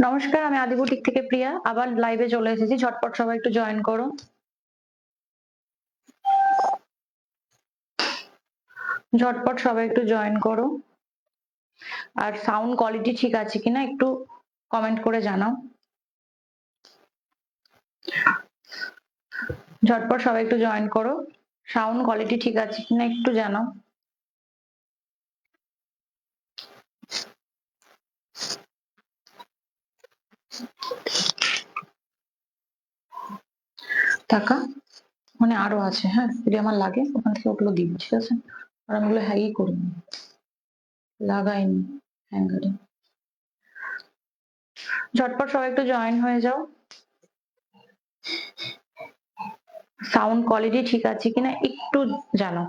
নমস্কার, আমি আদি বুটিক থেকে প্রিয়া আবার লাইভে চলে এসেছি। ঝটপট সবাই একটু জয়েন করো। ঝটপট সবাই একটু জয়েন করো। আর সাউন্ড কোয়ালিটি ঠিক আছে কিনা একটু কমেন্ট করে জানাও। ঝটপট সবাই একটু জয়েন করো। সাউন্ড কোয়ালিটি ঠিক আছে কিনা একটু জানাও। টাকা মানে আরো আছে, হ্যাঁ যদি আমার লাগে ওখান থেকে ওগুলো দিব, ঠিক আছে? আর আমি ওগুলো হ্যাগই করিনি, লাগাইনি হ্যাঙ্গারে। ঝটপট সবাই একটু জয়েন হয়ে যাও। সাউন্ড কোয়ালিটি ঠিক আছে কিনা একটু জানাও।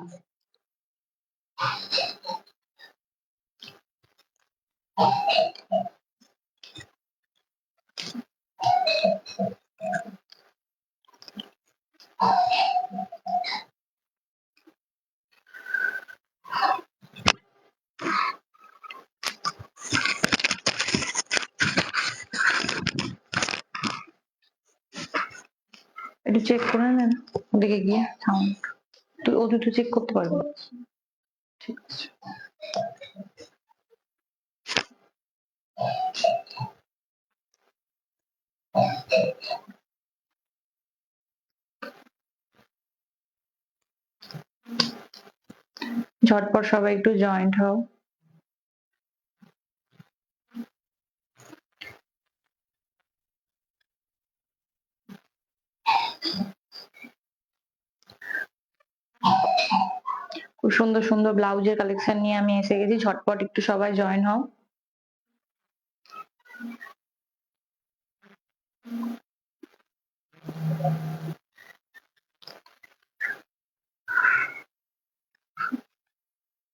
একটু চেক করে নেন ওদিকে গিয়ে সাউন্ড। তুই ও দুটো চেক করতে পারবি? ঠিক আছে। ঝটপট সবাই একটু জয়েন্ট হও। খুব সুন্দর সুন্দর ব্লাউজের কালেকশন নিয়ে আমি এসে গেছি। ঝটপট একটু সবাই জয়েন হও।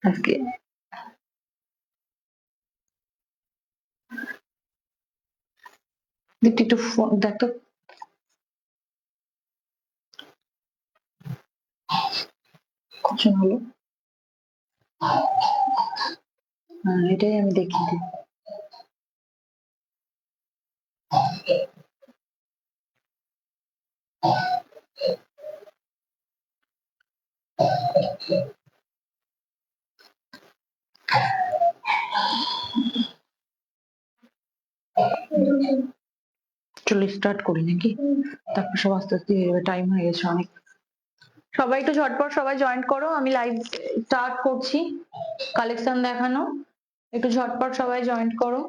আজকে একটু ফোন দেখ তো। কখন হলো? হ্যাঁ এটাই আমি দেখিয়ে দিই। চলো স্টার্ট করি নাকি, তারপর সব আস্তে আস্তে টাইম হয়ে গেছে অনেক। সবাই একটু ঝটপট সবাই জয়েন করো, আমি লাইভ স্টার্ট করছি কালেকশন দেখানো। একটু ঝটপট সবাই জয়েন করো।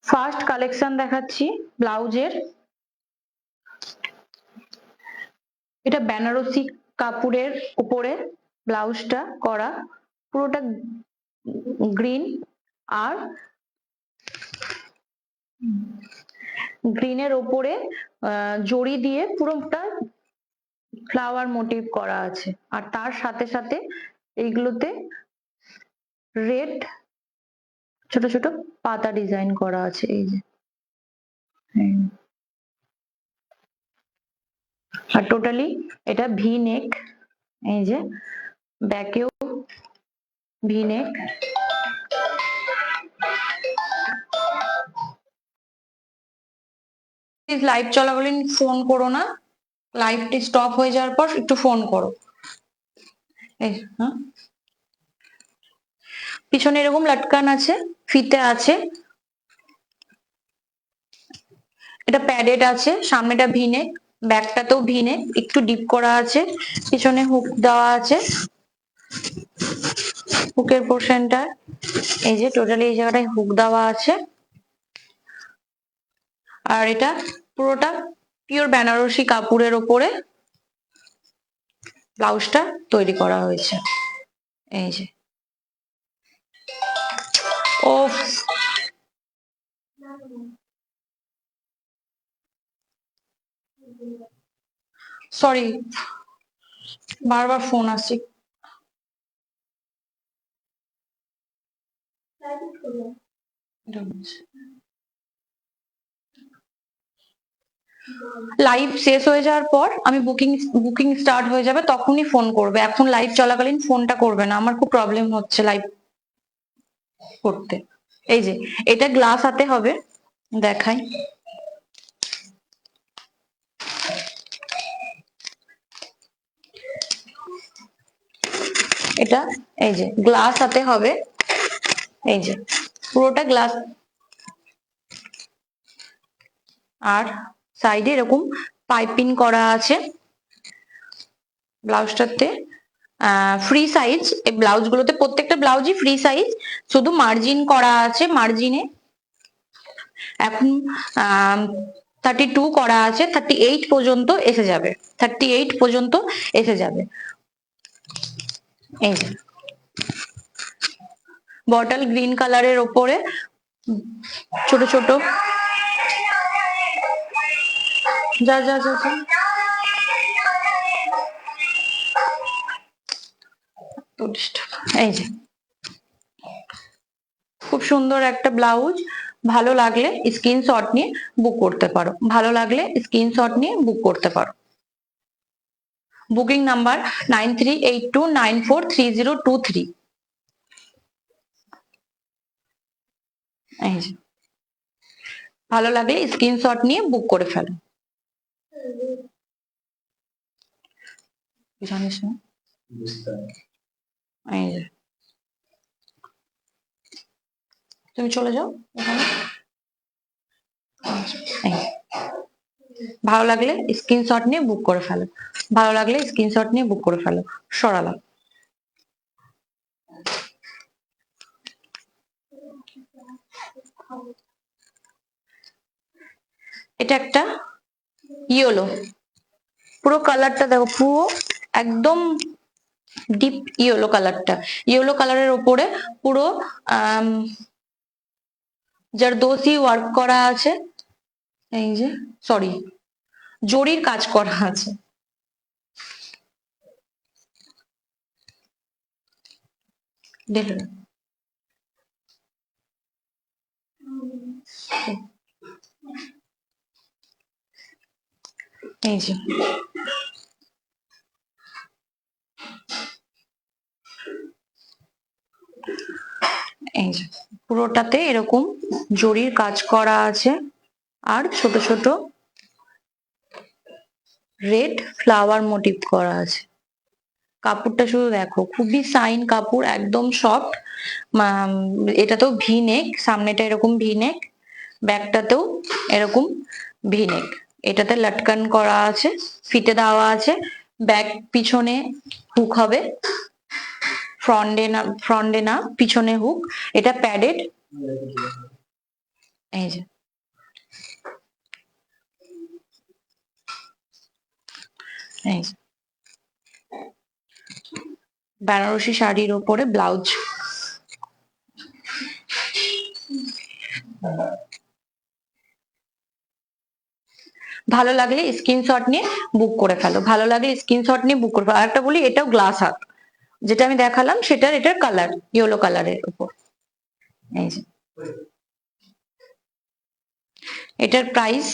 ফার্স্ট কালেকশন দেখাচ্ছি ব্লাউজের। এটা বেনারসি কাপড়ের উপরে ব্লাউজটা করা, পুরোটা গ্রিন আর গ্রিনের ওপরে জড়ি দিয়ে পুরোটা ফ্লাওয়ার মোটিভ করা আছে। আর তার সাথে সাথে এইগুলোতে রেড ছোট ছোট পাতা ডিজাইন করা আছে, এই যে। আর টোটালি এটা ভি নেক, এই যে ব্যাকেও ভি নেক। প্লিজ লাইভ চলাকালীন ফোন করো না, লাইভটি স্টপ হয়ে যাওয়ার পর একটু ফোন করো। হ্যাঁ, পিছনে এরকম লটকান আছে, ফিতে আছে, এটা প্যাডেড আছে, সামনেটা ভিনেক, ব্যাকটাতেও ভিনেক, একটু ডিপ করা আছে, পিছনে হুক দেওয়া আছে, হুকের পোর্শনটা এই যে টোটালি এই জায়গাটায় হুক দেওয়া আছে। আর এটা পুরোটা পিওর বেনারসি কাপড়ের ওপরে ব্লাউজটা তৈরি করা হয়েছে। এই যে ও সরি, বারবার ফোন আসছে। লাইভ শেষ হয়ে যাওয়ার পর আমি বুকিং স্টার্ট হয়ে যাবে, তখনই ফোন করবে। এখন লাইভ চলাকালীন ফোনটা করবে না, আমার খুব প্রবলেম হচ্ছে লাইভ করতে। এই যে এটা গ্লাস হাতে হবে, দেখাই। এটা এই যে গ্লাস হাতে হবে, এই যে পুরোটা গ্লাস, আর সাইডে এরকম পাইপিং করা আছে। ব্লাউজটাতে ফ্রি সাইজ, এই ব্লাউজ গুলোতে প্রত্যেকটা ব্লাউজই ফ্রি সাইজ, শুধু মার্জিন করা আছে, মার্জিনে এখন 32 করা আছে, 38 পর্যন্ত এসে যাবে, 38 পর্যন্ত এসে যাবে। এই যে বটল গ্রিন কালারের ওপরে ছোট ছোট যা যা যা এই যে খুব সুন্দর একটা ব্লাউজ। ভালো লাগলে স্ক্রিনশট নিয়ে বুক করতে পারো, ভালো লাগলে স্ক্রিনশট নিয়ে বুক করতে পারো। Booking number 9382943023। এই যে ভালো লাগলে স্ক্রিনশট নিয়ে বুক করে ফেলো। জানিস না, এই যে তুমি চলে যাও ওখানে। ভালো লাগলে স্ক্রিনশট নিয়ে বুক করে ফেলো, ভালো লাগলে স্ক্রিনশট নিয়ে বুক করে ফেলো। সরালাম। এটা একটা ইয়েলো, পুরো কালারটা দেখো, পুরো একদম ডিপ ইয়েলো কালারটা, ইয়েলো কালারের ওপরে পুরো জারদোসি ওয়ার্ক করা আছে। এই যে সরি, জরির কাজ করা আছে। এই যে এই যে পুরোটাতে এরকম জরির কাজ করা আছে, আর ছোট ছোট রেড ফ্লাওয়ার মোটিভ করা আছে। কাপড়টা শুধু দেখো, খুবই সাইন কাপড়, একদম সফট। এটাতেও ভি নেক, সামনেটা এরকম ভি নেক, ব্যাকটাতেও এরকম ভি নেক, এটাতে লটকান করা আছে, ফিতে দেওয়া আছে, ব্যাক পিছনে হুক হবে, ফ্রন্টে না পিছনে হুক। এটা প্যাডেড, এই যে এই যে বেনারসি শাড়ির ওপরে ব্লাউজ। ভালো লাগলে স্ক্রিনশট নিয়ে বুক করে ফেলো, ভালো লাগলে স্ক্রিনশট নিয়ে বুক করে ফেলো। আরেকটা বলি, এটাও গ্লাস হাত, যেটা আমি দেখালাম এটার কালার ইয়েলো কালারের উপর। এই যে এটার প্রাইস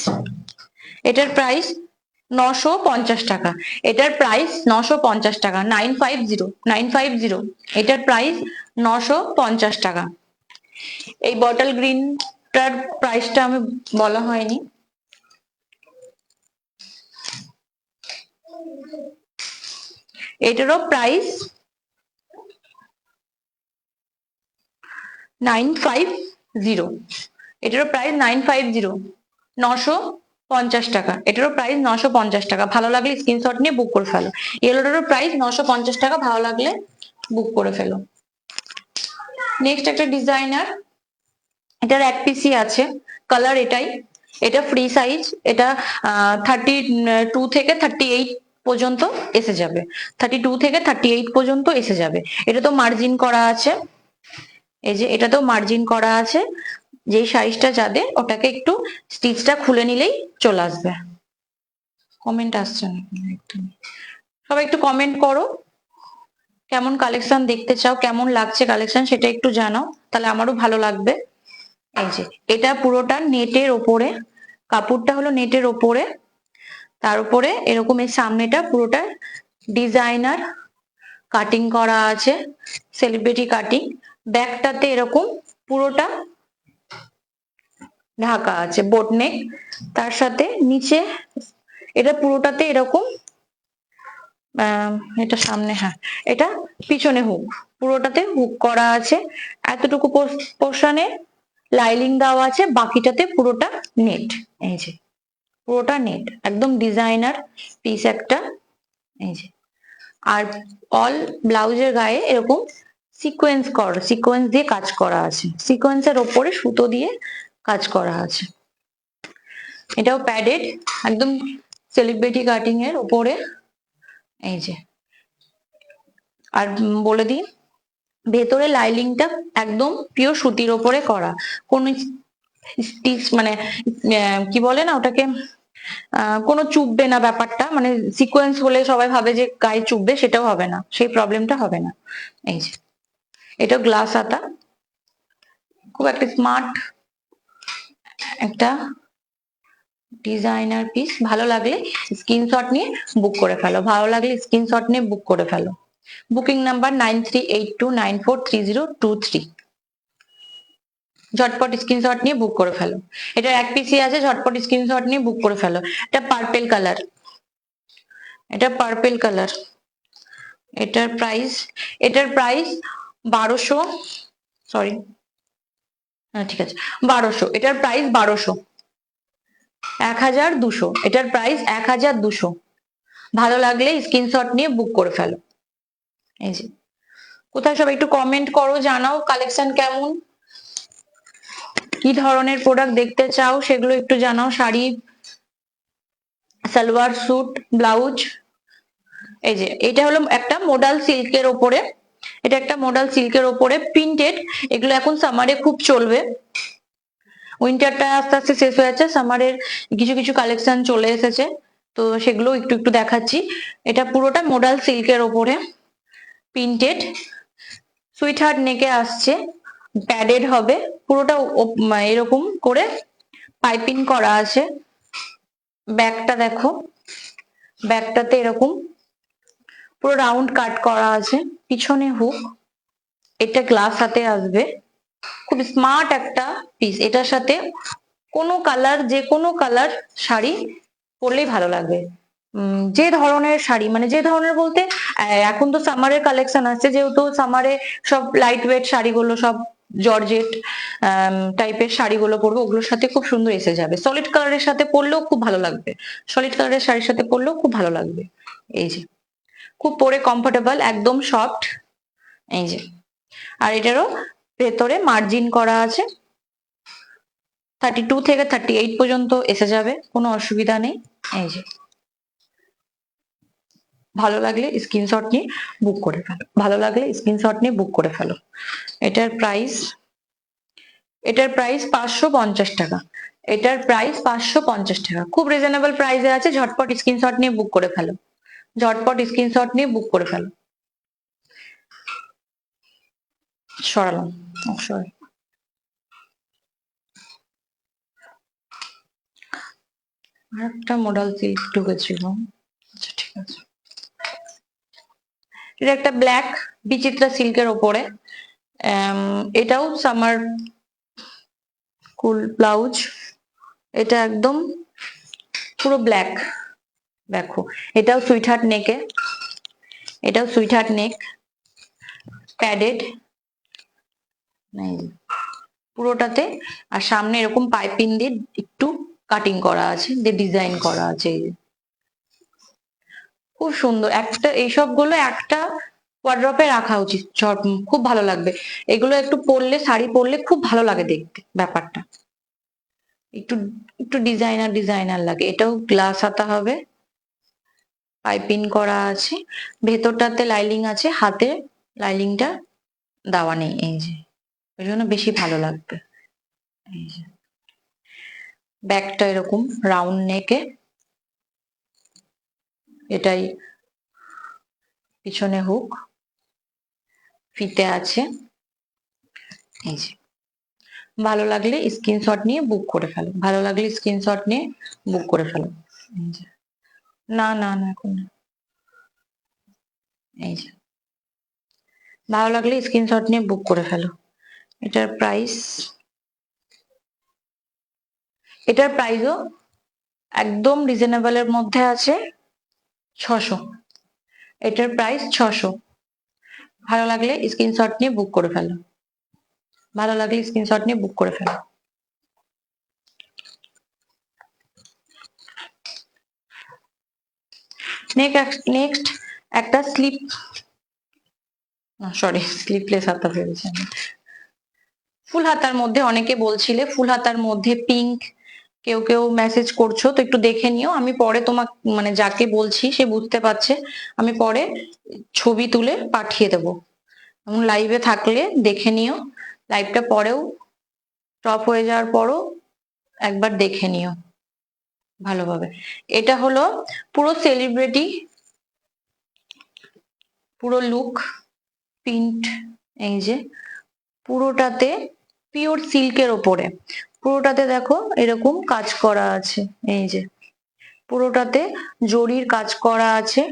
950 টাকা, এটার প্রাইস 950 টাকা, 950 এটার প্রাইস 950 টাকা। এই বটল গ্রিনটার প্রাইসটা আমি বলা হয়নি, এটারও প্রাইস 950, এটারও প্রাইস 950, 950 টাকা। এটারও প্রাইস 950 টাকা। ভালো লাগলে স্ক্রিনশট নিয়ে বুক করে ফেলো। ইয়েলোটারও প্রাইস 950 টাকা, ভালো লাগলে বুক করে ফেলো। নেক্সট একটা ডিজাইনার, এটার এক পিসই আছে, কালার এটাই, এটা ফ্রি সাইজ, এটা 32 থেকে 38 পর্যন্ত এসে যাবে, 32 থেকে 38 পর্যন্ত এসে যাবে। এটা তো মার্জিন করা আছে, এই যে এটা তো মার্জিন করা আছে, যেই সাইজটা যাদের ওটাকে একটু স্টিচটা খুলে নিলেই চলে আসবে। কমেন্ট আসছে না একদম, সবাই একটু কমেন্ট করো কেমন কালেকশন দেখতে চাও, কেমন লাগছে কালেকশন সেটা একটু জানাও, তাহলে আমারও ভালো লাগবে। এই যে এটা পুরোটা নেটের ওপরে, কাপড়টা হলো নেটের ওপরে, তার উপরে এরকম এই সামনেটা পুরোটা ডিজাইনার কাটিং করা আছে, সেলিব্রিটি কাটিং। ব্যাকটাতে এরকম পুরোটা ঢাকা আছে বোট নেক, তার সাথে নিচে এটা পুরোটাতে এরকম এটা সামনে, হ্যাঁ এটা পিছনে হুক, পুরোটাতে হুক করা আছে। এতটুকু পোর্শনে লাইলিং দেওয়া আছে, বাকিটাতে পুরোটা নেট। এই যে পুরোটা নেট, একদম ডিজাইনার পিস একটা। এই যে আর অল ব্লাউজের গায়ে এরকম সিকোয়েন্স দিয়ে কাজ করা আছে, সিকোয়েন্সের ওপরে সুতো দিয়ে কাজ করা আছে। এটাও প্যাডেড, একদম সেলিব্রিটি কাটিং এর উপরে। এই যে আর বলে দিই, ভেতরে লাইলিংটা একদম পিওর সুতির ওপরে করা, কোন স্টিচ মানে কি বলে না ওটাকে, কোনো চুববে না ব্যাপারটা, মানে সিকোয়েন্স হলে সবাই ভাবে যে গায়ে চুববে, সেটাও হবে না, সেই প্রবলেমটা হবে না। এই যে এটা গ্লাস হাতা, খুব একটা স্মার্ট একটা ডিজাইনার পিস। ভালো লাগলে স্ক্রিনশট নিয়ে বুক করে ফেলো, ভালো লাগলে স্ক্রিনশট নিয়ে বুক করে ফেলো। Booking number 9382943023। ঝটপট স্ক্রিনশট নিয়ে বুক করে ফেলো। এটা এক পিসি আছে, ঝটপট স্ক্রিনশট নিয়ে বুক করে ফেলো। এটা পার্পেল কালার, এটা পার্পেল কালার। এটার প্রাইস 1200, সরি হ্যাঁ ঠিক আছে 1200, এটার প্রাইস 1200, 1200, এটার প্রাইস 1200। ভালো লাগলে স্ক্রিনশট নিয়ে বুক করে ফেলো। এই যে কোথায় সবাই একটু কমেন্ট করো, জানাও কালেকশন কেমন, কি ধরনের প্রোডাক্ট দেখতে চাও সেগুলো একটু জানাও। Sari, salwar suit, blouse. এই যে এটা হলো একটা মডাল সিল্কের ওপরে, এটা একটা মডাল সিল্কের ওপরে প্রিন্টেড। এগুলো এখন সামারে খুব চলবে, উইন্টারটা আস্তে আস্তে শেষ হয়ে যাচ্ছে, সামারের কিছু কিছু কালেকশন চলে এসেছে, তো সেগুলো একটু একটু দেখাচ্ছি। এটা পুরোটা মডাল সিল্কের ওপরে প্রিন্টেড, সুইট হার্ট নেকে আসছে, প্যাডেড হবে পুরোটা, এরকম করে পাইপিং করা আছে। ব্যাকটা দেখো, ব্যাকটাতে এরকম পুরো রাউন্ড কাট করা আছে, পিছনে হুক। এটা গ্লাস হাতে আসবে, খুব স্মার্ট একটা পিস। এটার সাথে কোনো কালার, যে কোনো কালার শাড়ি পরলেই ভালো লাগবে। যে ধরনের শাড়ি, মানে যে ধরনের বলতে এখন তো সামারের কালেকশন আসছে, যেহেতু সামারে সব লাইট ওয়েট শাড়িগুলো, সব জর্জেট টাইপের শাড়িগুলো পরবো, ওগুলোর সাথে খুব সুন্দর এসে যাবে। সলিড কালারের সাথে পরলেও খুব ভালো লাগবে, সলিড কালারের শাড়ির সাথে পরলেও খুব ভালো লাগবে। এই যে খুব পরে কমফোর্টেবল, একদম সফট। এই যে আর এটারও ভেতরে মার্জিন করা আছে, 32 থেকে 38 পর্যন্ত এসে যাবে, কোনো অসুবিধা নেই। এই যে ভালো লাগলে স্ক্রিনশট নিয়ে বুক করে ফেলো, ভালো লাগলে স্ক্রিনশট নিয়ে বুক করে ফেলো। এটার প্রাইস 550 টাকা, এটার প্রাইস 550 টাকা, খুব রিজনেবল প্রাইসে আছে। ঝটপট স্ক্রিনশট নিয়ে বুক করে ফেলো, ঝটপট স্ক্রিনশট নিয়ে বুক করে ফেলো। সরালাম, সরি। আর একটা মডেল সিল্ক ঢুকেছিল, আচ্ছা ঠিক আছে। এটা একটা ব্ল্যাক বিচিত্রা সিল্কের ওপরে, এটাও সামার কুল ব্লাউজ। এটা একদম পুরো ব্ল্যাক, দেখো এটাও সুইট হার্ট নেকে, এটাও সুইট হার্ট নেক, প্যাডেড পুরোটাতে, আর সামনে এরকম পাইপিং দিয়ে একটু কাটিং করা আছে, দিয়ে ডিজাইন করা আছে। খুব সুন্দর একটা, এইসব গুলো একটা ওয়ার্ড্রপে রাখা উচিত, খুব ভালো লাগবে এগুলো। একটু পরলে, শাড়ি পরলে খুব ভালো লাগে দেখতে, ব্যাপারটা একটু একটু ডিজাইনার ডিজাইনার লাগে। এটাও গ্লাস হাতা হবে, পাইপিং করা আছে, ভেতরটাতে লাইলিং আছে, হাতে লাইলিংটা দেওয়া নেই, এই যে ওই জন্য বেশি ভালো লাগবে। এই যে ব্যাকটা এরকম রাউন্ড নেকে, এটাই পিছনে হুক, ফিতে আছে। এই যে ভালো লাগলে স্ক্রিনশট নিয়ে বুক করে ফেলো, ভালো লাগলে স্ক্রিনশট নিয়ে বুক করে ফেলো। না না না এখন না। এই যে ভালো লাগলে স্ক্রিনশট নিয়ে বুক করে ফেলো। এটার প্রাইস, এটার প্রাইসও একদম রিজনেবল এর মধ্যে আছে, 600। এটার প্রাইস 600। ভালো লাগলে স্ক্রিনশট নিয়ে বুক করে ফেলো, ভালো লাগলে স্ক্রিনশট নিয়ে বুক করে ফেলো। নেক্সট একটা স্লিপ, সরি স্লিপলেস হাতা ভেবেছি আমি। ফুল হাতার মধ্যে অনেকে বলছিলে, ফুল হাতার মধ্যে পিঙ্ক, কেউ কেউ মেসেজ করছো, তো একটু দেখে নিও। আমি পরে তোমাকে, মানে যাকে বলছি সে বুঝতে পারছে, আমি পরে ছবি তুলে পাঠিয়ে দেবো। লাইভে থাকলে দেখে নিও, লাইভটা পরেও স্টপ হয়ে যাওয়ার পরও একবার দেখে নিও ভালোভাবে। এটা হলো পুরো সেলিব্রিটি পুরো লুক প্রিন্ট, এই যে পুরোটাতে পিওর সিল্কের ওপরে, পুরোটাতে দেখো এরকম কাজ করা আছে, এই যে পুরোটাতে জরির কাজ করা আছে,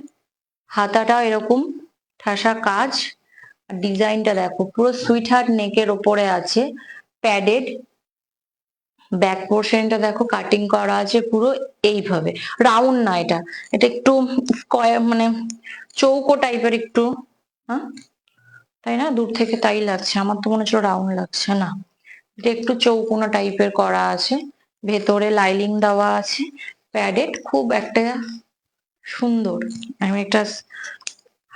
হাতাটা এরকম ঠাসা কাজ, ডিজাইনটা দেখো পুরো সুইট হার্ট নেকের ওপরে আছে, প্যাডেড, ব্যাক পোর্শনটা দেখো কাটিং করা আছে পুরো এইভাবে, রাউন্ড না, এটা এটা একটু স্কয়ার, মানে চৌকো টাইপের একটু, হ্যাঁ তাই না? দূর থেকে তাই লাগছে, আমার তো মনে হচ্ছে রাউন্ড লাগছে না, এটা একটু চৌকোনা টাইপের করা আছে, ভেতরে লাইলিং দেওয়া আছে, প্যাডেড, খুব একটা সুন্দর। আমি একটা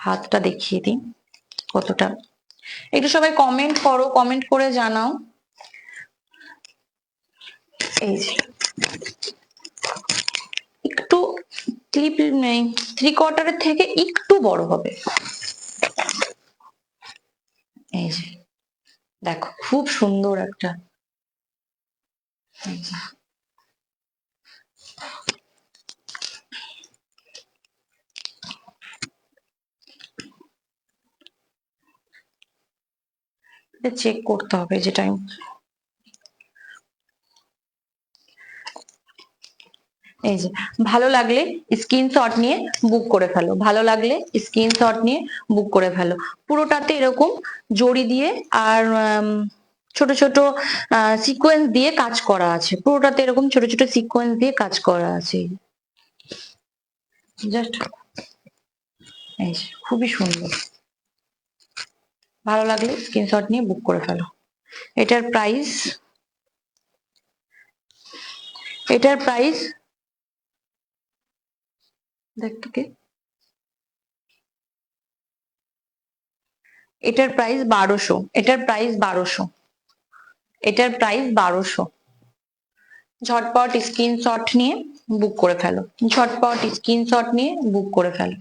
হাতটা দেখিয়ে দিই কতটা, একটু সবাই কমেন্ট করো, কমেন্ট করে জানাও। এই যে একটু ক্লিপ নেই, 3/4 থেকে একটু বড় হবে, এই যে দেখো খুব সুন্দর একটা, চেক করতে হবে যে টাইম। এই যে ভালো লাগলে স্ক্রিনশট নিয়ে বুক করে ফেলো, ভালো লাগলে স্ক্রিনশট নিয়ে বুক করে ফেলো। পুরোটাতে এরকম জড়ি দিয়ে আর ছোট ছোট সিকোয়েন্স দিয়ে কাজ করা আছে, পুরোটাতে এরকম ছোট ছোট সিকোয়েন্স দিয়ে কাজ করা আছে, জাস্ট এই যে খুবই সুন্দর। ভালো লাগলে স্ক্রিনশট নিয়ে বুক করে ফেলো। এটার প্রাইস, এটার প্রাইস দেখতো কে, এটার প্রাইস 1200, এটার প্রাইস 1200, এটার প্রাইস 1200। ঝটপট স্ক্রিনশট নিয়ে বুক করে ফেলো, ঝটপট স্ক্রিনশট নিয়ে বুক করে ফেলো।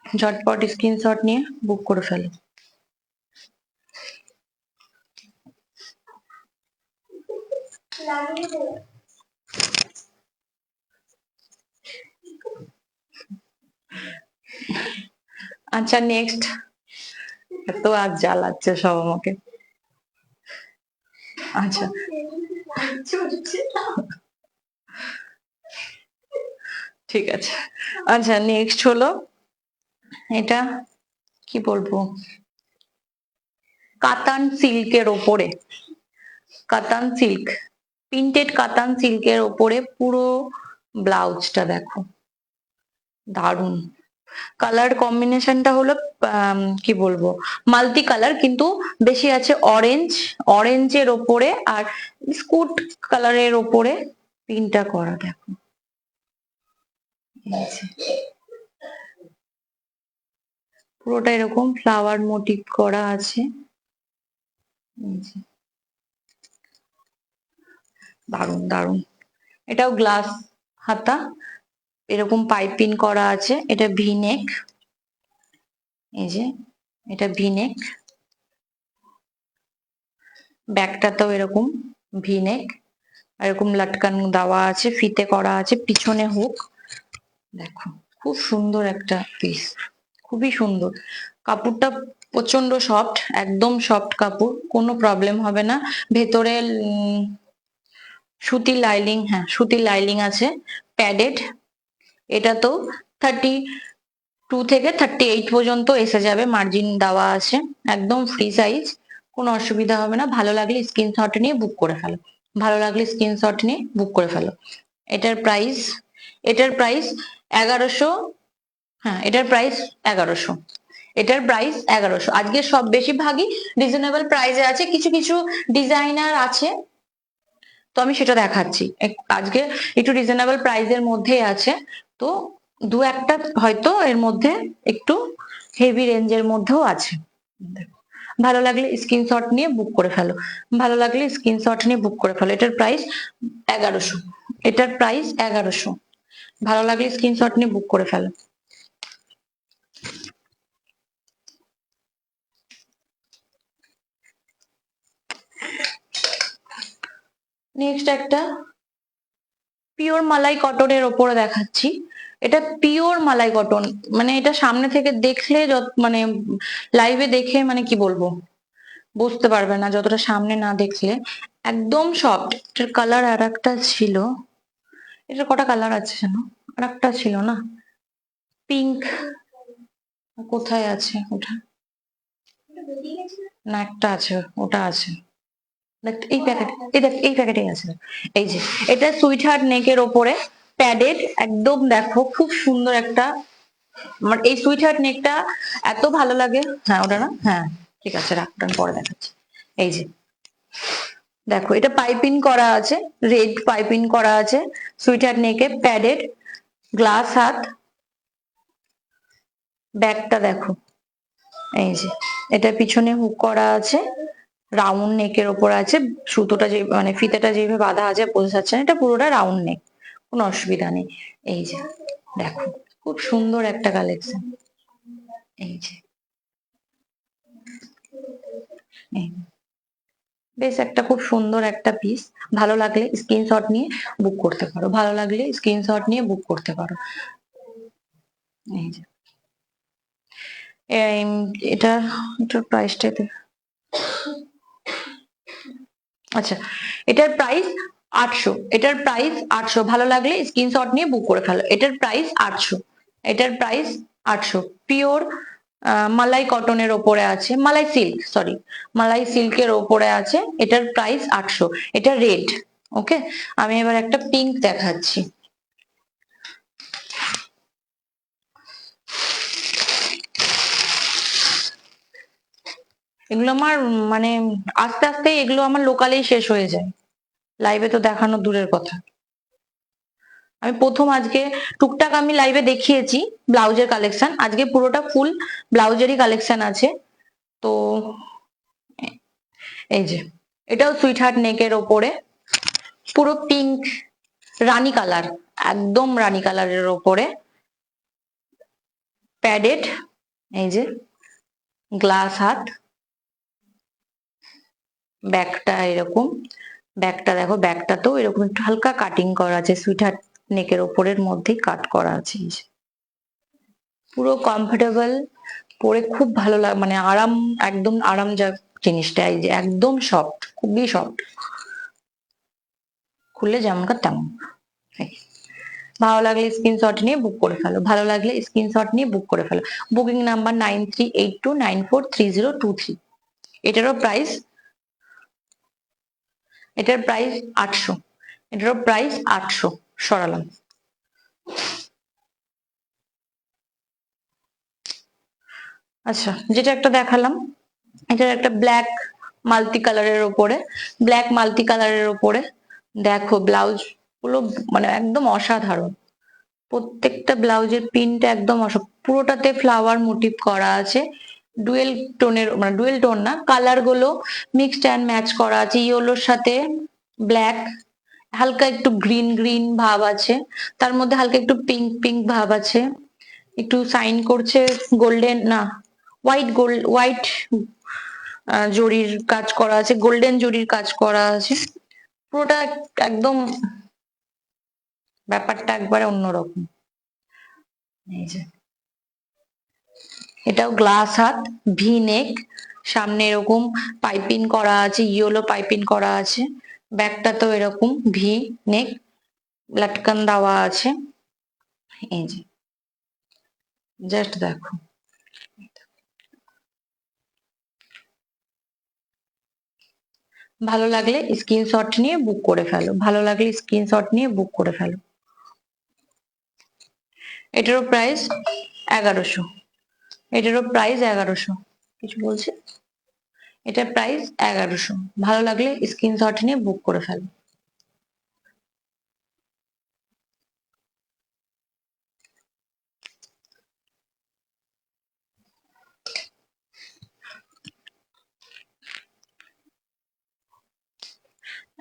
ঝটপট স্ক্রিনশট নিয়ে বুক করে ফেলো। আচ্ছা নেক্সট, এত আর জ্বালাচ্ছে সব আমাকে। আচ্ছা ঠিক আছে, আচ্ছা নেক্সট হলো, এটা কি বলবো, কাতান সিল্কের ওপরে, কাতান সিল্ক, প্রিন্টেড কাতান সিল্কের ওপরে পুরো ব্লাউজটা দেখো, দারুন। কালার কম্বিনেশনটা হলো কি বলবো, মাল্টি কালার, কিন্তু বেশি আছে অরেঞ্জ, অরেঞ্জের ওপরে আর বিস্কুট কালারের ওপরে প্রিন্টটা করা দেখো। পুরোটা এরকম ফ্লাওয়ার মোটিভ করা আছে, দারুন দারুন। এটাও গ্লাস হাতা, এরকম পাইপিং করা আছে, এটা ভি নেক, এই যে এটা ভি নেক, ব্যাকটাতেও এরকম ভি নেক, এরকম লটকান দেওয়া আছে, ফিতে করা আছে, পিছনে হুক দেখো, খুব সুন্দর একটা পিস, খুবই সুন্দর। কাপড়টা প্রচন্ড সফট, একদম সফট কাপড়, কোনো প্রবলেম হবে না। ভেতরে সুতির লাইলিং, হ্যাঁ সুতির লাইলিং আছে, প্যাডেড। এটা তো 32 থেকে 38 পর্যন্ত এসে যাবে, মার্জিন দেওয়া আছে, একদম ফ্রি সাইজ, কোনো অসুবিধা হবে না। ভালো লাগলে স্ক্রিনশট নিয়ে বুক করে ফেলো, ভালো লাগলে স্ক্রিনশট নিয়ে বুক করে ফেলো। এটার প্রাইস 1100, হ্যাঁ এটার প্রাইস 1100, এটার প্রাইস 1100। আজকে সব বেশিরভাগই রিজনেবল প্রাইসে আছে, কিছু কিছু ডিজাইনার আছে, তো আমি সেটা দেখাচ্ছি। আজকে একটু রিজনেবল প্রাইসের মধ্যেই আছে, তো দু একটা হয়তো এর মধ্যে একটু হেভি রেঞ্জের মধ্যেও আছে। ভালো লাগলে স্ক্রিনশট নিয়ে বুক করে ফেলো, ভালো লাগলে স্ক্রিনশট নিয়ে বুক করে ফেলো। এটার প্রাইস 1100, এটার প্রাইস 1100, ভালো লাগলে স্ক্রিনশট নিয়ে বুক করে ফেলো। নেক্সট একটা পিওর মালাই কটনের ওপরে দেখাচ্ছি। এটা পিওর মালাই কটন, মানে এটা সামনে থেকে দেখলে মানে লাইভে দেখে মানে কি বলবো বুঝতে পারবে না, যতটা সামনে না দেখলে। একদম সফট। এটার কালার আর একটা ছিল, এটার কটা কালার আছে জানো, আর একটা ছিল না, পিঙ্ক, কোথায় আছে ওটা, না একটা আছে, ওটা আছে, এই প্যাকেট, এই দেখ এই প্যাকেটে আছে, এই যে এটা সুইট হার্ট নেকের ওপরে প্যাডেড, একদম দেখো খুব সুন্দর একটা, আমার এই সুইট হার্ট নেকটা এত ভালো লাগে। হ্যাঁ ওটা না, হ্যাঁ ঠিক আছে রাখ, ওটা পরে দেখাচ্ছি। এই যে দেখো এটা পাইপিং করা আছে, রেড পাইপিং করা আছে, সুইট হার্ট নেকে প্যাডেড, গ্লাস হাত, ব্যাগটা দেখো, এই যে এটা পিছনে হুক করা আছে, রাউন্ড নেকের ওপর আছে, সুতোটা যে মানে ফিতেটা যেভাবে বাঁধা আছে বোঝা যাচ্ছে না, এটা পুরোটা রাউন্ড নেক, কোনো অসুবিধা নেই। এই যে দেখো খুব সুন্দর একটা কালেকশন, এই যে বেশ একটা খুব সুন্দর একটা পিস। ভালো লাগলে স্ক্রিনশট নিয়ে বুক করতে পারো, ভালো লাগলে স্ক্রিনশট নিয়ে বুক করতে পারো। এই যে এটা, এটার প্রাইসটা, আচ্ছা এটার প্রাইস 800, এটার প্রাইস 800, ভালো লাগলে স্ক্রিনশট নিয়ে বুক করে ফেলো। এটার প্রাইস 800, এটার প্রাইস 800, পিওর মালাই কটনের ওপরে আছে, মালাই সিল্ক, সরি মালাই সিল্কের ওপরে আছে, এটার প্রাইস 800, এটা রেড। ওকে, আমি এবার একটা পিঙ্ক দেখাচ্ছি। এগুলো আমার মানে আস্তে আস্তে এগুলো আমার লোকালেই শেষ হয়ে যায়, লাইভে তো দেখানো দূরের কথা। আমি প্রথম আজকে টুকটাক আমি লাইভে দেখিয়েছি ব্লাউজের কালেকশন, আজকে পুরোটা ফুল ব্লাউজেরই কালেকশন আছে। তো এই যে এটাও সুইট হার্ট নেকের ওপরে, পুরো পিঙ্ক রানী কালার, একদম রানী কালারের ওপরে প্যাডেড, এই যে গ্লাস হাত, ব্যাকটা এরকম, ব্যাকটা দেখো, ব্যাকটা তো এরকম একটু হালকা কাটিং করা আছে, সুইট হার্ট নেকের ওপরের মধ্যেই কাট করা আছে, পুরো কমফোর্টেবল, পরে খুব ভালো লাগে, মানে আরাম, একদম আরামদায়ক জিনিসটা, এই যে একদম সফট, খুবই সফট, খুললে যেমনকার তেমন। ভালো লাগলে স্ক্রিনশট নিয়ে বুক করে ফেলো, ভালো লাগলে স্ক্রিনশট নিয়ে বুক করে ফেলো। Booking number 9382943023। এটারও প্রাইস এটার প্রাইস 800, এটারও প্রাইস 800। সরালাম। আচ্ছা, যেটা একটা দেখালাম, এটার একটা ব্ল্যাক মাল্টি কালারের ওপরে, ব্ল্যাক মাল্টি কালারের ওপরে দেখো ব্লাউজ গুলো মানে একদম অসাধারণ। প্রত্যেকটা ব্লাউজের প্রিন্ট একদম পুরোটাতে ফ্লাওয়ার মোটিভ করা আছে। ডুয়েল টোনের, মানে ডুয়েল টোন না, কালার গুলো মিক্সড অ্যান্ড ম্যাচ করা আছে। ইয়েলোর সাথে ব্ল্যাক, হালকা একটু গ্রিন গ্রিন ভাব আছে, তার মধ্যে হালকা একটু পিঙ্ক পিঙ্ক ভাব আছে, একটু সাইন করছে গোল্ডেন না হোয়াইট জরির কাজ করা আছে, গোল্ডেন জরির কাজ করা আছে। পুরোটা একদম ব্যাপারটা একবারে অন্যরকম। এই যে এটাও গ্লাস হাত, ভি নেক, সামনে এরকম পাইপিং করা আছে, ইয়েলো পাইপিং করা আছে। ব্যাকটাতেও এরকম ভি নেক লটকন দেওয়া আছে। এই যে জাস্ট দেখো, ভালো লাগলে স্ক্রিনশট নিয়ে বুক করে ফেলো, ভালো লাগলে স্ক্রিনশট নিয়ে বুক করে ফেলো। এটারও প্রাইস 1100, এটারও প্রাইস 1100। কিছু বলছে? এটার প্রাইস 1100। ভালো লাগলে স্ক্রিনশট নিয়ে বুক করে ফেলো।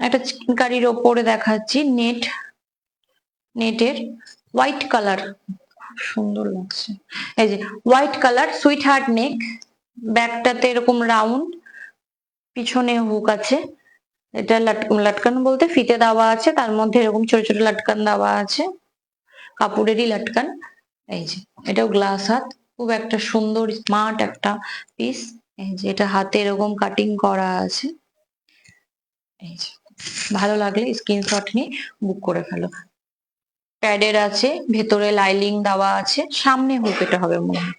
একটা চিকেনকারির ওপরে দেখাচ্ছি, নেটের হোয়াইট কালার, খুব সুন্দর লাগছে। এই যে হোয়াইট কালার সুইট হার্ট নেক, ব্যাকটাতে এরকম রাউন্ড, পিছনে হুক আছে। এটা লটকান বলতে ফিতে দেওয়া আছে, তার মধ্যে এরকম ছোট ছোট লটকান দেওয়া আছে, কাপড়েরই লটকান। এই যে এটাও গ্লাস হাত, খুব একটা সুন্দর স্মার্ট একটা পিস। এই যে এটা হাতে এরকম কাটিং করা আছে। এই যে ভালো লাগলে স্ক্রিনশট নিয়ে বুক করে ফেলো। প্যাডের আছে, ভেতরে লাইলিং দেওয়া আছে, সামনে হুক এটা হবে মনে হয়,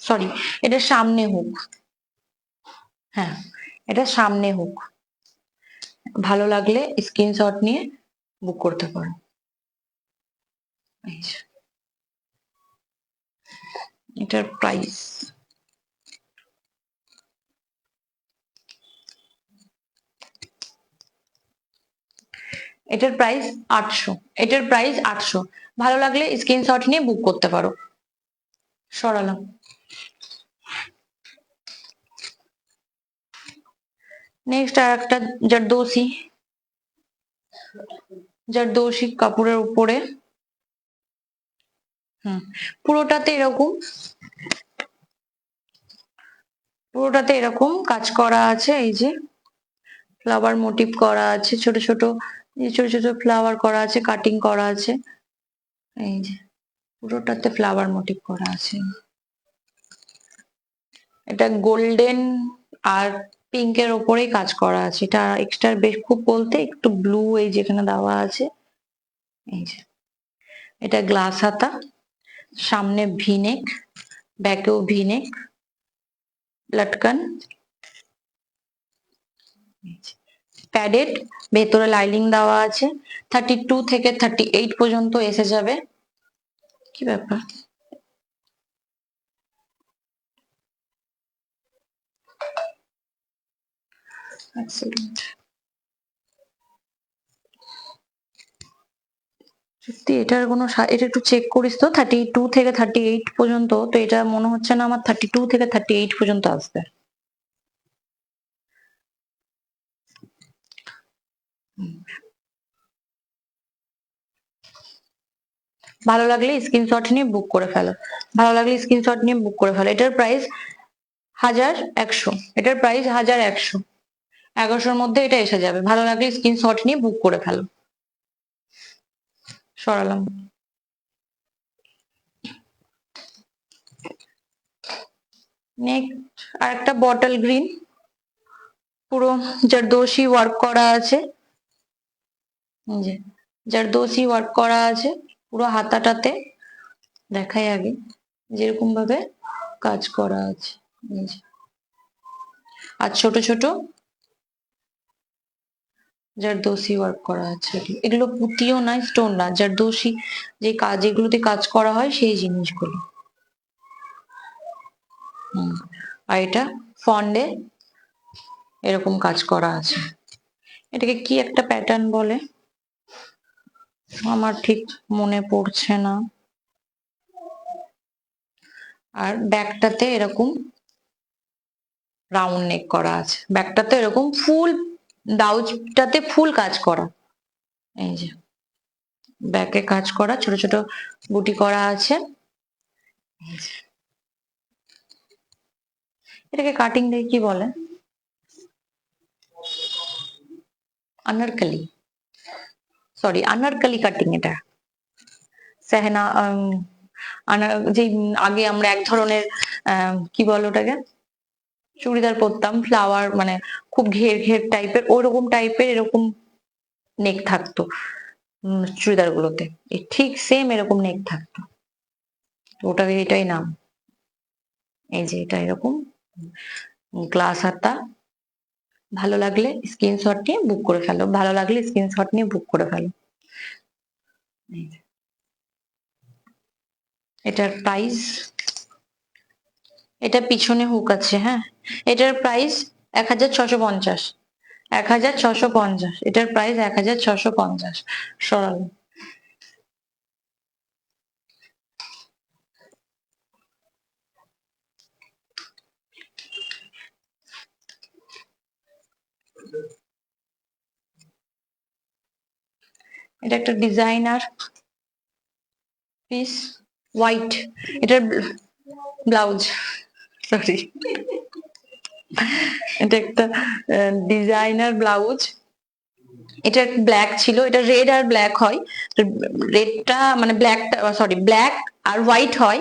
সরি এটা সামনে হুক, হ্যাঁ এটা সামনে হুক। ভালো লাগলে স্ক্রিনশট নিয়ে বুক করতে পারো। এটার প্রাইস এটার প্রাইস 800, এটার প্রাইস 800। ভালো লাগলে স্ক্রিনশট নিয়ে বুক করতে পারো। সরালাম। নেক্সট আর একটা জারদোসি কাপড়ের উপরে, পুরোটাতে এরকম কাজ করা আছে। এই যে ফ্লাওয়ার মোটিভ করা আছে, ছোট ছোট ফ্লাওয়ার করা আছে, কাটিং করা আছে। এই যে পুরোটাতে ফ্লাওয়ার মোটিভ করা আছে। এটা গোল্ডেন আর পিঙ্কের ওপরেই কাজ করা আছে। এটা এক্সট্রা বেশ খুব বলতে একটু ব্লু এই যেখানে দেওয়া আছে। এই যে এটা গ্লাস হাতা, সামনে ভিনেক, ব্যাকেও ভিনেক, লটকান, প্যাডেড, ভেতরে লাইনিং দেওয়া আছে। 32 থেকে 38 পর্যন্ত এসে যাবে। কি ব্যাপার? সত্যি এটার কোনো, এটা একটু চেক করিস তো, 32 থেকে 38 পর্যন্ত, তো এটা মনে হচ্ছে না আমার 32 থেকে 38 পর্যন্ত আসবে। ভালো লাগলে স্ক্রিনশট নিয়ে বুক করে ফেলো, ভালো লাগলে স্ক্রিনশট নিয়ে বুক করে ফেলো। এটার প্রাইস 1100, এটার প্রাইস 1100। 1100-র মধ্যে এটা এসে যাবে। ভালো লাগলে স্ক্রিনশট নিয়ে বুক করে ফেলো। সরালাম। নেক্সট আর একটা বটল গ্রিন, পুরো জারদোসি ওয়ার্ক করা আছে। যে জারদোসি ওয়ার্ক করা আছে পুরো হাতাটাতে, দেখাই আগে যেরকম ভাবে কাজ করা আছে। আর ছোট ছোট জারদোসি ওয়ার্ক করা আছে, এগুলো পুঁতিও নয়, স্টোন না, জারদোসি যে কাজ, যেগুলোতে কাজ করা হয় সেই জিনিসগুলো। আর এটা ফন্ডে এরকম কাজ করা আছে। এটাকে কি একটা প্যাটার্ন বলে, আমার ঠিক মনে পড়ছে না। আর ব্যাকটাতে এরকম রাউন্ড নেক করা আছে, ব্যাকটাতে এরকম ফুল, ব্লাউজটাতে ফুল কাজ করা, এই যে ব্যাকে কাজ করা, ছোট ছোট বুটি করা আছে। এটাকে কাটিং দিয়ে কি বলে? Anarkali, sorry Anarkali cutting. এটা সেহেনা যে আগে আমরা এক ধরনের কি বলে ওটাকে, চুড়িদার পরতাম, ফ্লাওয়ার মানে খুব ঘের ঘের টাইপের, ওরকম টাইপের এরকম নেক থাকতো চুড়িদার গুলোতে, ঠিক সেম এরকম নেক থাকতো, ওটাকে এটাই নাম। এই যে এটা এরকম গ্লাস হাতা। ভালো লাগলে স্ক্রিনশট নিয়ে বুক করে ফেলো, ভালো লাগলে স্ক্রিনশট নিয়ে বুক করে ফেলো। এটার প্রাইস, এটা পিছনে হুক আছে, হ্যাঁ, এটার প্রাইস 1650, 1650, এটার প্রাইস 1650 সরালো। এটা একটা ডিজাইনার পিস, হোয়াইট, এটার ব্লাউজ, সরি, এটা একটা ডিজাইনার ব্লাউজ। এটা ব্ল্যাক ছিল, এটা রেড আর ব্ল্যাক হয়, রেডটা মানে ব্ল্যাকটা, সরি ব্ল্যাক আর হোয়াইট হয়,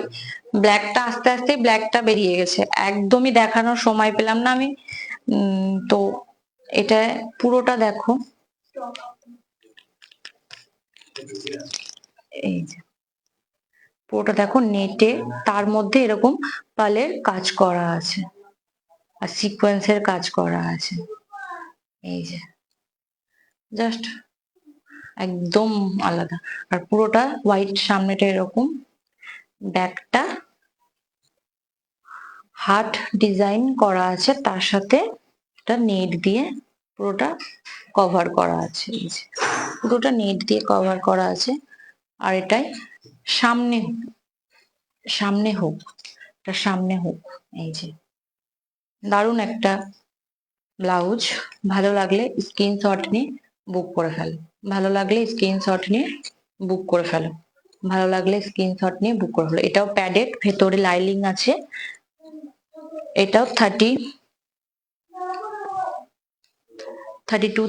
ব্ল্যাকটা আস্তে আস্তে ব্ল্যাকটা বেরিয়ে গেছে, একদমই দেখানোর সময় পেলাম না আমি। তো এটা পুরোটা দেখো, এই যে পুরোটা দেখো নেটে, তার মধ্যে এরকম পালের কাজ করা আছে আর সিকোয়েন্সের কাজ করা আছে, এই যে জাস্ট একদম আলাদা। আর পুরোটা হোয়াইট, সামনেটা এরকম, ব্যাকটা হার্ট ডিজাইন করা আছে, তার সাথে একটা নেট দিয়ে পুরোটা কভার করা আছে, এই যে পুরোটা নেট দিয়ে কভার করা আছে। আর এটাই সামনে, সামনে হুক, এটা সামনে হুক, এই যে দারুণ একটা ব্লাউজ। ভালো লাগলে স্ক্রিনশট নিয়ে বুক করে ফেলো, ভালো লাগলে স্ক্রিনশট নিয়ে বুক করে ফেলো, ভালো লাগলে স্ক্রিনশট নিয়ে বুক করে ফেলো। এটাও প্যাডেড, ভেতরে লাইনিং আছে, এটাও 32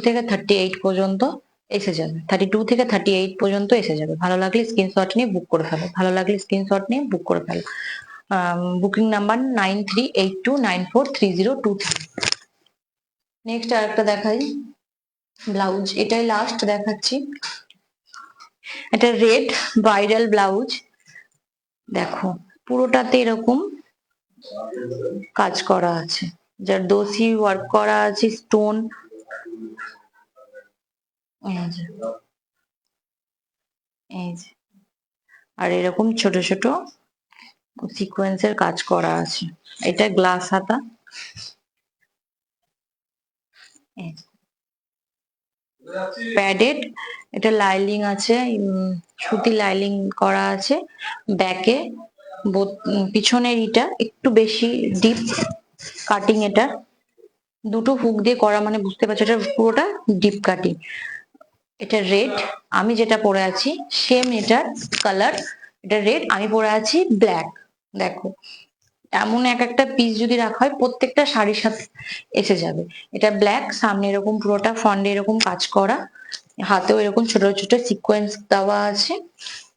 থেকে 38 পর্যন্ত এসে যাবে, 32 থেকে 38 পর্যন্ত এসে যাবে। ভালো লাগলে স্ক্রিনশট নিয়ে বুক করে ফেলো, ভালো লাগলে স্ক্রিনশট নিয়ে বুক করে ফেলো। Booking number 9382943023। নেক্সট আরেকটা দেখাই ব্লাউজ, এটাই লাস্ট দেখাচ্ছি। এটা রেড ব্রাইডাল ব্লাউজ, দেখো পুরোটাতে এরকম কাজ করা আছে, জারদোসি ওয়ার্ক করা আছে, স্টোন, এই যে আর এরকম ছোট ছোট সিকোয়েন্সের কাজ করা আছে। এটা গ্লাস হাতা, প্যাডেড, এটা লাইলিং আছে, সুতি লাইলিং করা আছে, ব্যাকে পিছনের ইটা একটু বেশি ডিপ কাটিং, এটা দুটো হুক দিয়ে করা, মানে বুঝতে পারছো এটা পুরোটা ডিপ কাটিং। এটা রেড, আমি যেটা পরে আছি সেম এটার কালার, এটা রেড, আমি পরে আছি ব্ল্যাক। দেখো এমন এক একটা পিস যদি রাখা হয় প্রত্যেকটা শাড়ির সাথে এসে যাবে। এটা ব্ল্যাক, সামনে এরকম পুরোটা ফন্ডে এরকম কাজ করা, হাতেও এরকম ছোট ছোট সিকোয়েন্স দেওয়া আছে,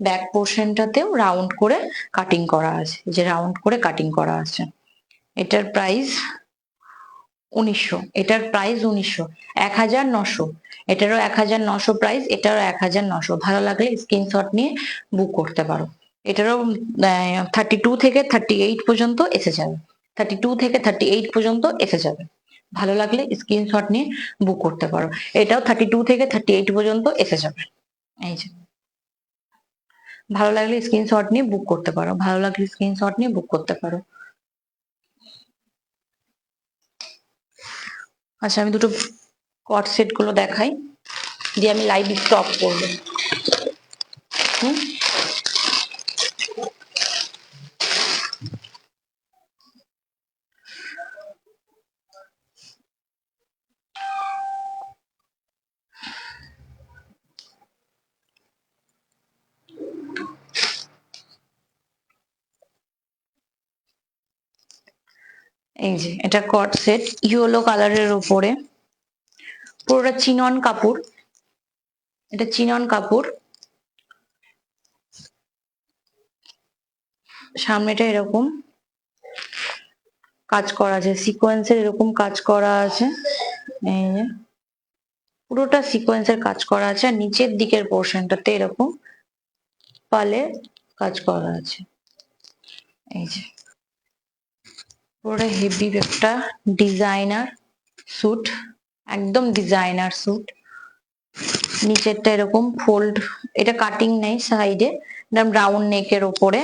ব্যাক পোর্শনটাতেও রাউন্ড করে কাটিং করা আছে, যে রাউন্ড করে কাটিং করা আছে। এটার প্রাইস 1900, এটার প্রাইস 1900, 1900, এটারও 1900 প্রাইস, এটারও 1900। ভালো লাগলে স্ক্রিনশট নিয়ে বুক করতে পারো। এটারও 32 থেকে 38 পর্যন্ত এসে যাবে, 32 থেকে 38 পর্যন্ত এসে যাবে। ভালো লাগলে স্ক্রিনশট নিয়ে বুক করতে পারো। এটাও 32 থেকে 38 পর্যন্ত এসে যাবে। এই যে ভালো লাগলে স্ক্রিনশট নিয়ে বুক করতে পারো, ভালো লাগলে স্ক্রিনশট নিয়ে বুক করতে পারো। আচ্ছা আমি দুটো কট সেট গুলো দেখাই, দিয়ে আমি লাইভ স্টপ করবো। এই যে এটা কট সেট, ইয়েলো কালারের উপরে, পুরোটা চিনন কাপড়, এটা চিনন কাপড়, সামনেটা এরকম কাজ করা আছে, সিকোয়েন্সের এরকম কাজ করা আছে, এই যে পুরোটা সিকোয়েন্সের কাজ করা আছে, আর নিচের দিকের পোর্শনটাতে এরকম পালে কাজ করা আছে। এই যে পুরোটা হেভি একটা ডিজাইনার স্যুট, একদম ডিজাইনার স্যুট। নিচেরটা এরকম ফোল্ড, এটা কাটিং নেই সাইডে, একদম রাউন্ড নেকের ওপরে,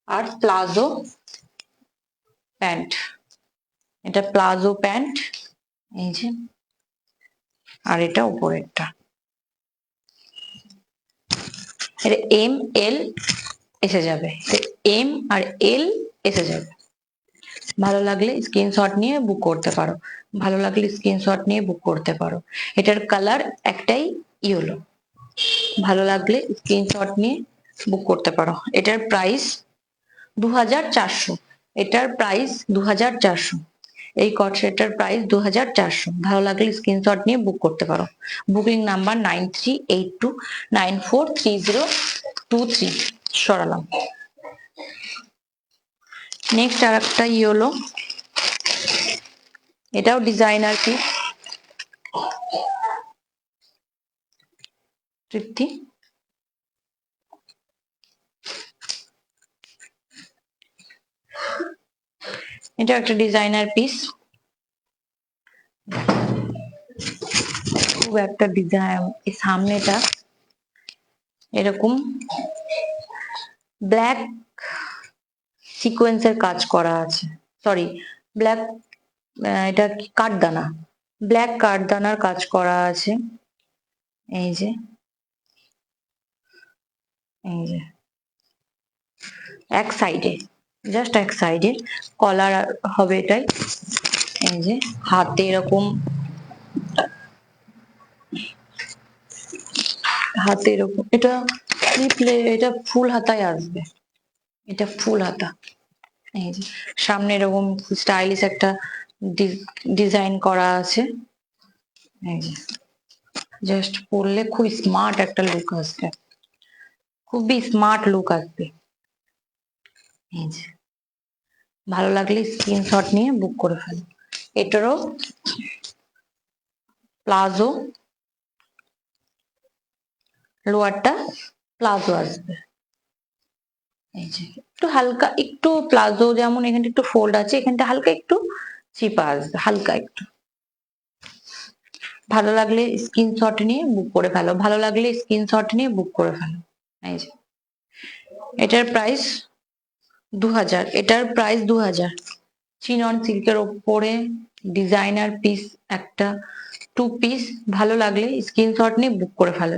আর প্লাজো প্যান্ট, এটা প্লাজো প্যান্ট। এই যে আর এটা উপরেরটা, এটা এম এল এসে যাবে, এম আর এল এসে যাবে। ভালো লাগলে স্ক্রিনশট নিয়ে বুক করতে পারো, ভালো লাগলে স্ক্রিনশট নিয়ে বুক করতে পারো। এটার কালার একটাই ইয়েলো, ভালো লাগলে স্ক্রিনশট নিয়ে বুক করতে পারো। এটার প্রাইস 2400, এটার প্রাইস 2400, এই কট সেটটার প্রাইস 2400। ভালো লাগলে স্ক্রিনশট নিয়ে বুক করতে পারো। Booking number 9382943023 সরালাম। নেক্সট আর একটা ইয়েলো, এটাও ডিজাইনার পিস, তৃপ্তি, এটা একটা ডিজাইনার পিস, খুব একটা ডিজাইন। এই সামনেটা এরকম ব্ল্যাক সিকোয়েন্সের কাজ করা আছে, সরি ব্ল্যাক, এটা কাঠদানা, ব্ল্যাক কাঠদানার কাজ করা আছে। এই যে এই যে এক সাইডে, জাস্ট এক সাইডে কলার হবে এটাই। এই যে হাতে এরকম, হাতে এরকম, এটা এটা ফুল হাতায় আসবে, এটা ফুল হাতা। এই যে সামনে এরকম স্টাইলিশ একটা ডিজাইন করা আছে। এই যে জাস্ট পরলে খুব স্মার্ট একটা লুক আসবে, খুবই স্মার্ট লুক আসবে। এই যে ভালো লাগলে স্ক্রিনশট নিয়ে বুক করে ফেলো। এটারও প্লাজো, লোয়ারটা প্লাজো আসবে। এই যে একটু হালকা, একটু প্লাজো যেমন এখানটা একটু ফোল্ড আছে, এখানটা হালকা একটু চিপা আসবে, হালকা একটু। ভালো লাগলে স্ক্রিনশট নিয়ে বুক করে ফেলো, ভালো লাগলে স্ক্রিনশট নিয়ে বুক করে ফেলো। এই যে এটার প্রাইস 2000, এটার প্রাইস 2000। চিনন সিল্কের ওপরে ডিজাইনার পিস, একটা 2 পিস। ভালো লাগলে স্ক্রিনশট নিয়ে বুক করে ফেলো।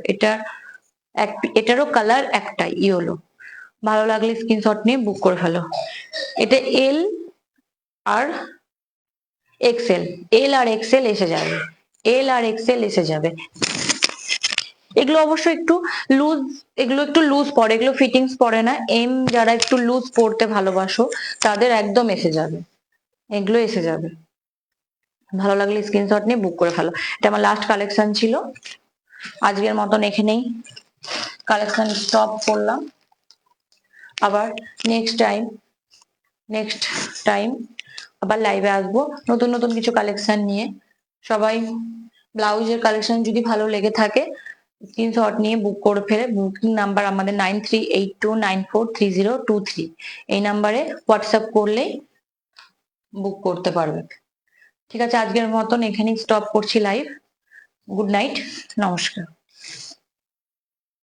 এটারও কালার একটাই ইয়েলো, ভালো লাগলে স্ক্রিনশট নিয়ে বুক করে ফেলো। এটা এল আর এক্সেল, এল আর এক্সেল এসে যাবে, এল আর এক্সেল এসে যাবে। এগুলো অবশ্য একটু লুজ, এগুলো একটু লুজ পড়ে, এগুলো ফিটিংস পড়ে না। এম যারা একটু লুজ পড়তে ভালোবাসো তাদের একদম এসে যাবে, এগুলো এসে যাবে। ভালো লাগলে স্ক্রিনশট নিয়ে বুক করে ফেলো। এটা আমার লাস্ট কালেকশন ছিল, আজকের মতন এখানেই কালেকশন স্টপ করলাম। আবার নেক্সট টাইম আবার লাইভে আসবো নতুন নতুন কিছু কালেকশন নিয়ে। সবাই ব্লাউজের কালেকশন যদি ভালো লেগে থাকে স্ক্রিনশট নিয়ে বুক করে ফেলে। বুকিং নাম্বার আমাদের 9382943023, এই নাম্বারে হোয়াটসঅ্যাপ করলেই বুক করতে পারবে। ঠিক আছে, আজকের মতন এখানেই স্টপ করছি লাইভ। গুড নাইট, নমস্কার।